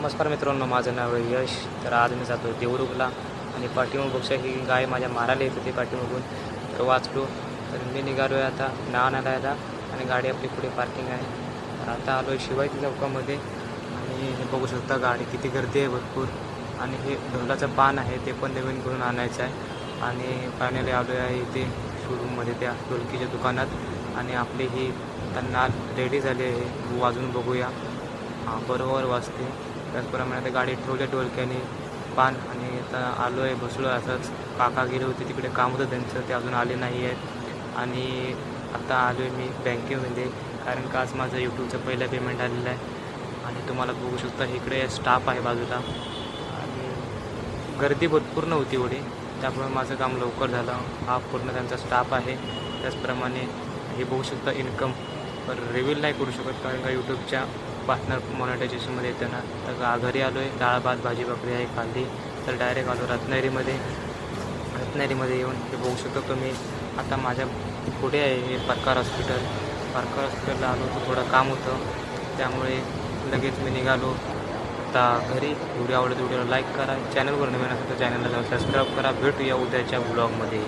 नमस्कार मित्रांनो, माझं नाव आहे यश. तर आज मी जातो देवरुखला आणि पाठीमागच्या ही गाय माझ्या मारायला येत होती पाठीमागून. तर वाचलो. तर मी निघालो आहे आता नाणायला आणि गाडी आपली पुढे पार्किंग आहे. तर आता आलो आहे शिवाजी चौकामध्ये आणि हे बघू शकता गाडी किती गर्दी आहे भरपूर. आणि हे ढोलाचं पान आहे ते पण नवीन करून आणायचं आहे. आणि फायनली आलो आहे इथे शोरूममध्ये त्या ढोलकीच्या दुकानात आणि आपली ही त्यांना रेडी झाली आहे. वाजून बघूया. हां, बरोबर वाजते. त्याचप्रमाणे आता गाडी ठेवल्या ढोलक्याने पान आणि आता आलो आहे, बसलो आहे असंच. काका गेले होते तिकडे, काम होतं त्यांचं, ते अजून आले नाही आहेत. आणि आता आलो आहे मी बँकेमध्ये, कारण का आज माझं यूट्यूबचं पहिलं पेमेंट आलेलं आहे. आणि तुम्हाला बघू शकता इकडे स्टाफ आहे बाजूला आणि गर्दी भरपूर नव्हती एवढी, त्यामुळे माझं काम लवकर झालं. हा पूर्ण त्यांचा स्टाफ आहे. त्याचप्रमाणे हे बघू शकता इन्कम, पण रिव्हील नाही करू शकत कारण का यूट्यूबच्या पार्टनर मॉनिटायझेशनमध्ये येतं ना. तर घरी आलो आहे, डाळ भात भाजी भाकरी आहे खाल्ली. तर डायरेक्ट आलो रत्नागिरीमध्ये येऊन हे बघू शकतो तुम्ही. आता माझ्या पुढे आहे हे परकार हॉस्पिटलला आलो होतो, थोडं काम होतं त्यामुळे लगेच मी निघालो आता घरी. व्हिडिओ आवडतो व्हिडिओला लाईक करा, चॅनलवर नवीन असेल तर चॅनलला सबस्क्राईब करा. भेटूया उद्याच्या ब्लॉगमध्ये.